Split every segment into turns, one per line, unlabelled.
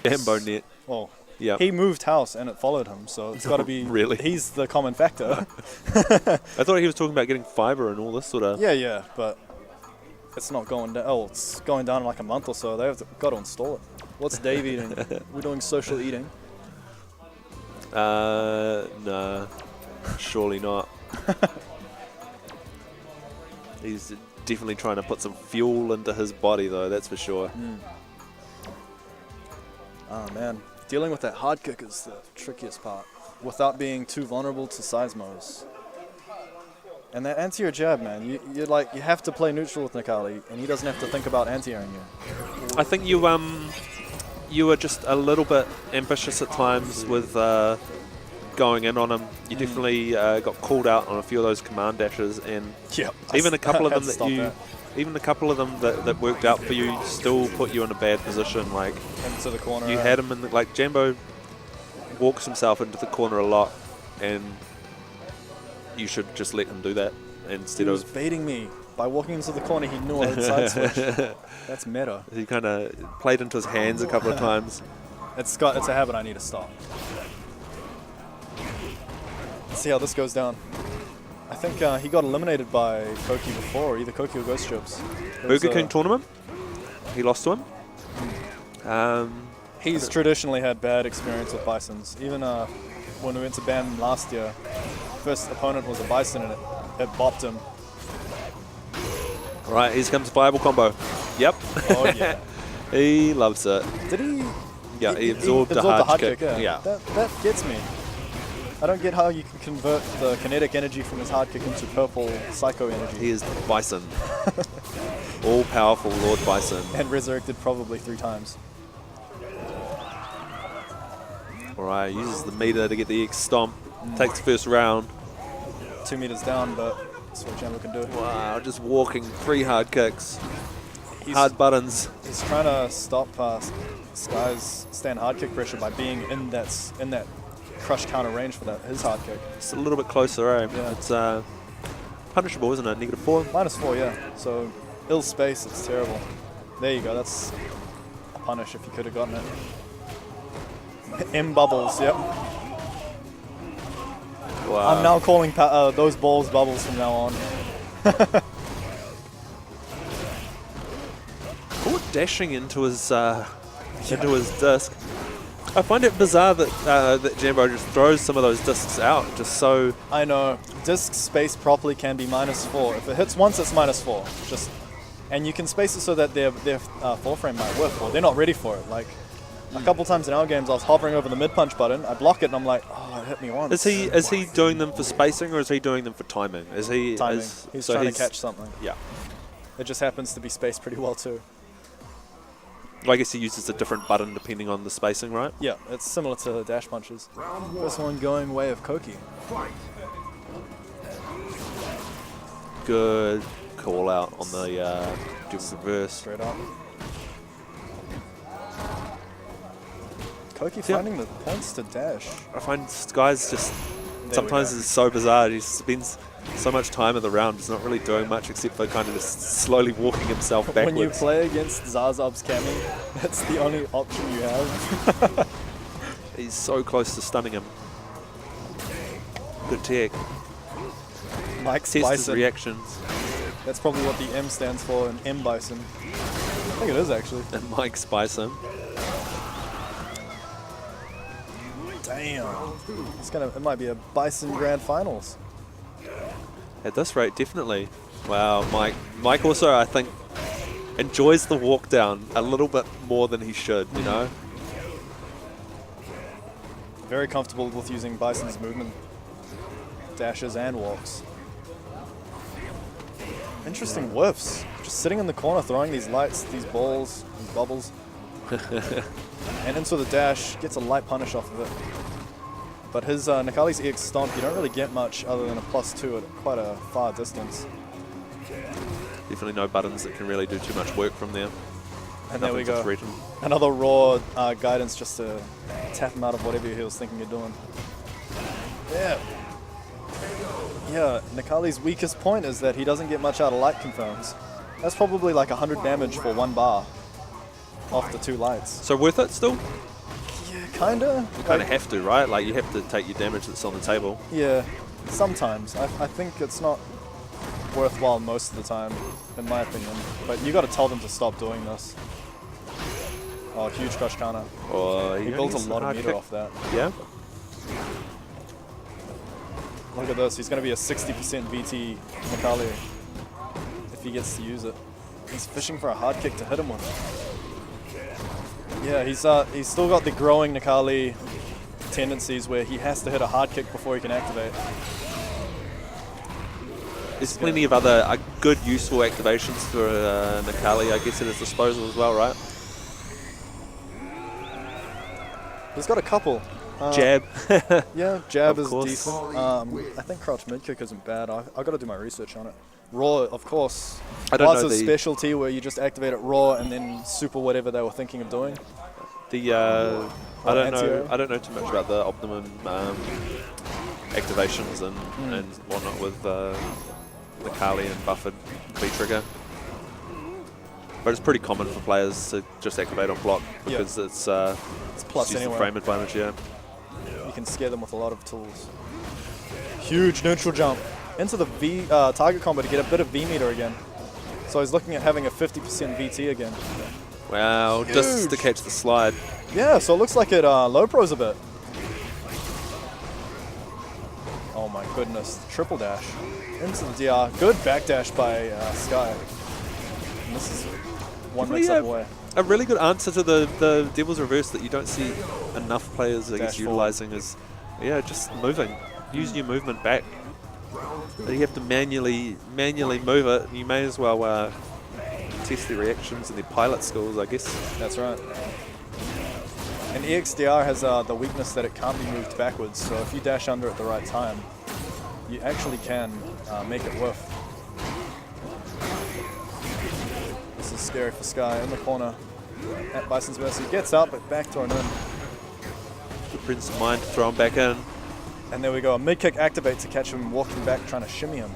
Jambo net.
Well,
Yeah.
he moved house and it followed him, so it's got to be...
Really?
He's the common factor.
I thought he was talking about getting fiber and all this sort of...
Yeah, but it's not going down. Oh, it's going down in like a month or so. They've got to install it. What's Dave eating? We're doing social eating.
Nah. Surely not. He's definitely trying to put some fuel into his body, though, that's for sure.
Oh, man. Dealing with that hard kick is the trickiest part, without being too vulnerable to seismos. And that anti-air jab, man, you have to play neutral with Necalli, and he doesn't have to think about anti-airing you.
I think you were just a little bit ambitious at times with going in on him. You definitely got called out on a few of those command dashes, and even a couple of them that worked out for you still put you in a bad position. Like
into the corner.
You had him in the, like Jambo walks himself into the corner a lot, and you should just let him do that instead
he was
of
baiting me by walking into the corner. He knew I would side switch. That's meta.
He kind of played into his hands a couple of times.
It's a habit I need to stop. Let's see how this goes down. I think he got eliminated by Koki before, either Koki or Ghost Strips.
Burger King tournament, he lost to him.
He's traditionally had bad experience with Bisons. Even when we went to ban him last year, first opponent was a Bison and it bopped him.
Right, here comes a viable combo. Yep.
Oh yeah.
He loves it.
Did he?
Yeah, he absorbed the hard kick.
Yeah. That gets me. I don't get how you can convert the kinetic energy from his hard kick into purple psycho energy.
He is Bison. All-powerful Lord Bison.
And resurrected probably 3 times.
Alright, uses the meter to get the X stomp. Takes the first round.
2 meters down, but that's what Jambo can do.
Wow, just walking 3 hard kicks. Hard buttons.
He's trying to stop Skyy's stand hard kick pressure by being in that crush counter range for his hard kick.
It's a little bit closer, eh? Yeah. It's punishable, isn't it? -4?
-4, yeah. So, ill space, it's terrible. There you go, that's a punish if you could have gotten it. M bubbles, yep.
Wow.
I'm now calling those balls bubbles from now on.
Caught dashing into his disc. I find it bizarre that Jambo just throws some of those discs out, just so...
I know. Disc space properly can be -4. If it hits once, it's -4. And you can space it so that their fall frame might work, or they're not ready for it. Like, a couple times in our games, I was hovering over the mid-punch button, I block it, and I'm like, oh, it hit me once.
Is he doing them for spacing, or is he doing them for timing?
Timing. He's trying to catch something.
Yeah.
It just happens to be spaced pretty well, too.
I guess he uses a different button depending on the spacing, right?
Yeah, it's similar to dash punches. First one going way of Koki.
Good call out on the dual reverse.
Straight up. Koki finding the points to dash.
I find Skyy's just sometimes is so bizarre. He spends so much time of the round just not really doing much except for kind of just slowly walking himself backwards.
When you play against Zazob's Cammy, that's the only option you have.
He's so close to stunning him. Good tech.
Mike's
Test
Bison.
his reactions.
That's probably what the M stands for in M.Bison. I think it is actually.
And Mike's Bison.
Damn. It might be a Bison Grand Finals.
At this rate, definitely. Wow, Mike also, I think, enjoys the walk down a little bit more than he should, you know?
Very comfortable with using Bison's movement, dashes and walks. Interesting whiffs. Just sitting in the corner, throwing these lights, these balls, these bubbles. And into the dash, gets a light punish off of it. But his Necalli's EX stomp, you don't really get much other than a +2 at quite a far distance.
Definitely no buttons that can really do too much work from there.
And there we go. Another raw guidance just to tap him out of whatever he was thinking of doing. Yeah. Yeah, Necalli's weakest point is that he doesn't get much out of light confirms. That's probably like 100 damage for 1 bar off the 2 lights.
So worth it still?
Kinda.
You kind of have to, right? Like, you have to take your damage that's on the table.
Yeah, sometimes. I think it's not worthwhile most of the time, in my opinion. But you got to tell them to stop doing this. Oh, huge crush counter.
Or
He builds a lot of meter off that.
Yeah.
Look at this. He's going to be a 60% VT Necalli if he gets to use it. He's fishing for a hard kick to hit him with. Yeah, he's still got the growing Necalli tendencies where he has to hit a hard kick before he can activate.
There's plenty of other good, useful activations for Necalli, I guess, at his disposal as well, right?
He's got a couple.
Jab.
Yeah, jab
Of
is
course.
decent. I think crouch mid kick isn't bad. I've got to do my research on it. Raw, of course.
I don't know
Lots
the
specialty where you just activate it raw and then super whatever they were thinking of doing.
I don't know too much about the optimum activations and whatnot with Necalli and buffered V-trigger. But it's pretty common for players to just activate on block because it's
plus
just
anyway.
the frame advantage, yeah.
You can scare them with a lot of tools. Huge neutral jump into the V target combo to get a bit of V meter again. So he's looking at having a 50% VT again.
Wow, just to catch the slide.
Yeah, so it looks like it low pros a bit. Oh my goodness, triple dash into the DR. Good backdash by Skyy. And this is one mix-up away.
A really good answer to the Devil's Reverse that you don't see enough players, I guess,
Dash
utilizing is, just moving. Use your movement back. But you have to manually move it. You may as well test their reactions and their pilot skills, I guess.
That's right. And EXDR has the weakness that it can't be moved backwards, so if you dash under at the right time, you actually can make it whiff. This is scary for Skyy in the corner at Bison's mercy. Gets out, but back thrown in.
Good presence of mind to throw him back in.
And there we go, a mid-kick activate to catch him walking back, trying to shimmy him.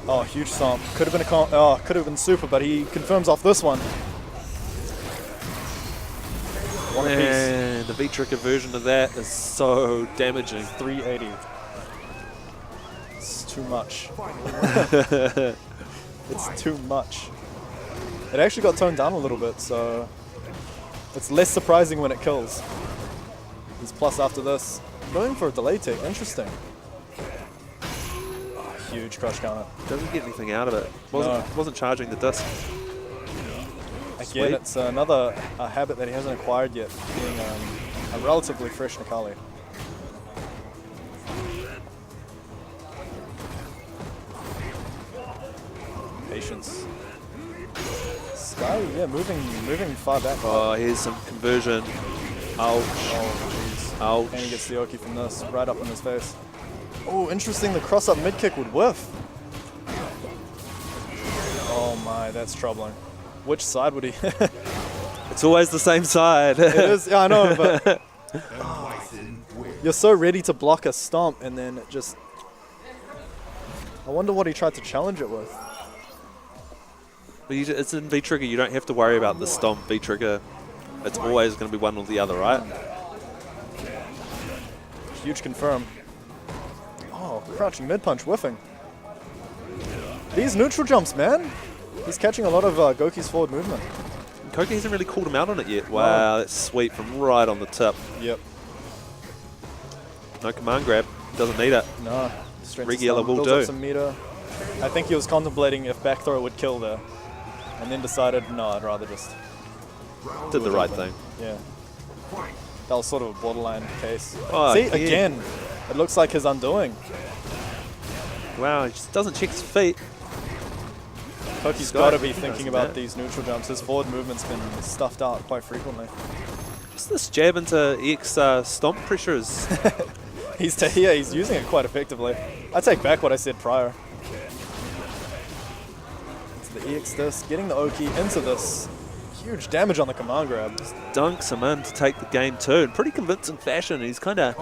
Oh, huge stomp. Could have been could have been super, but he confirms off this one. One apiece.
And the V-trigger version of that is so damaging.
380. It's too much. It's too much. It actually got toned down a little bit, so it's less surprising when it kills. He's plus after this. Going for a delay tick. Interesting. Oh, huge crush counter.
Doesn't get anything out of it. Wasn't charging the disc.
Again,
Sweet.
it's another habit that he hasn't acquired yet, being a relatively fresh Necalli. Patience. Skyy, yeah, moving far back.
Oh, here's some conversion. Ouch.
Oh, jeez.
Ouch.
And he gets the Oki from this, right up in his face. Oh, interesting, the cross-up mid-kick would whiff. Oh my, that's troubling. Which side would he?
It's always the same side.
It is, yeah, I know, but you're so ready to block a stomp, and then it just... I wonder what he tried to challenge it with.
But it's in V-trigger, you don't have to worry about the stomp V-trigger. It's always going to be one or the other, right?
Huge confirm. Oh, crouching mid-punch, whiffing. These neutral jumps, man. He's catching a lot of Goki's forward movement.
Koukinz hasn't really called him out on it yet. Wow, that's sweet from right on the tip.
Yep.
No command grab. Doesn't need it.
No. Strength
Regular will
builds
do.
up some meter. I think he was contemplating if back throw would kill there. And then decided, no, I'd rather just...
Did the right thing.
Yeah. That was sort of a borderline case.
Oh,
See,
yeah.
again, it looks like his undoing.
Wow, he just doesn't check his feet.
Kouki's got to be thinking about these neutral jumps. His forward movement's been stuffed out quite frequently.
What's this jab into EX stomp pressures?
He's using it quite effectively. I take back what I said prior. It's the EX disc, getting the Oki into this. Huge damage on the command grab.
Just dunks him in to take the game too. In pretty convincing fashion. He's kind of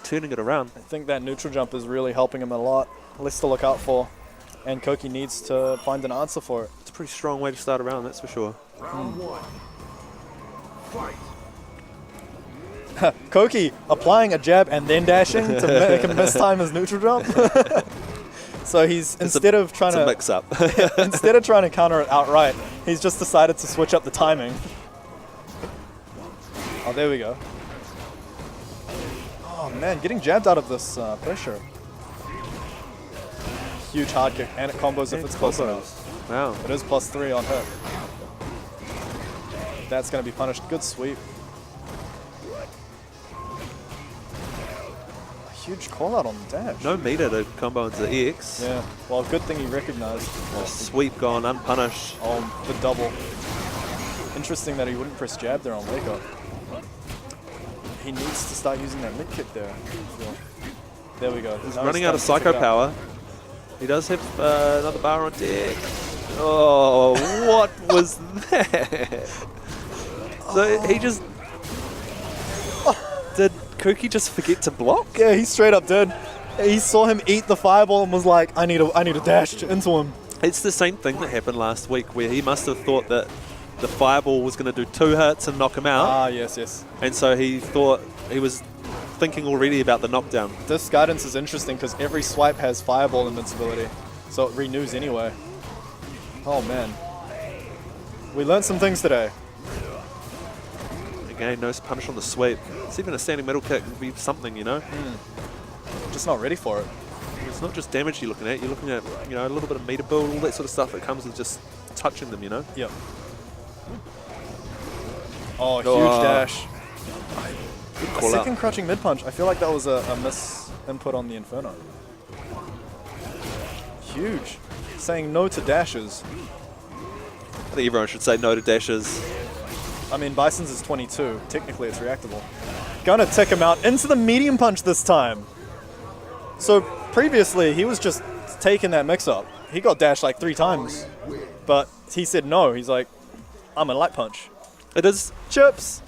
turning it around.
I think that neutral jump is really helping him a lot. Less to look out for. And Kouki needs to find an answer for it.
It's a pretty strong way to start a round, that's for sure.
Kouki applying a jab and then dashing to make him mistime his neutral jump. So he's instead of trying to
mix up.
instead of trying to counter it outright, he's just decided to switch up the timing. Oh, there we go. Oh man, getting jabbed out of this pressure. Huge hard kick, and it combos if it's close enough.
Wow.
It is +3 on hit. That's going to be punished. Good sweep. A huge call out on the dash.
No meter to combo into the X.
Yeah, well, good thing he recognized.
Sweep gone unpunished.
Oh, the double. Interesting that he wouldn't press jab there on wake up. He needs to start using that mid kick there. There we go.
He's running out of psycho power. He does have another bar on deck. Oh, what was that? So he just... Did Kouki just forget to block?
Yeah, he straight up did. He saw him eat the fireball and was like, I need a dash into him.
It's the same thing that happened last week where he must have thought that the fireball was going to do 2 hits and knock him out.
Ah, yes, yes.
And so he thought he was thinking already about the knockdown.
This guidance is interesting because every swipe has fireball invincibility, so it renews anyway. Oh man, we learned some things today.
Again, no punish on the sweep. It's even a standing middle kick would be something, you know.
Just not ready for it.
It's not just damage you're looking at. You're looking at, you know, a little bit of meter build, all that sort of stuff that comes with just touching them, you know.
Yep. Oh, huge dash.
Good call
Second
out.
crouching mid punch. I feel like that was a miss input on the Inferno. Huge. Saying no to dashes.
I think everyone should say no to dashes.
I mean, Bison's is 22. Technically, it's reactable. Gonna tick him out into the medium punch this time. So previously, he was just taking that mix-up. He got dashed like 3 times. But he said no. He's like, I'm a light punch.
It is
Chips.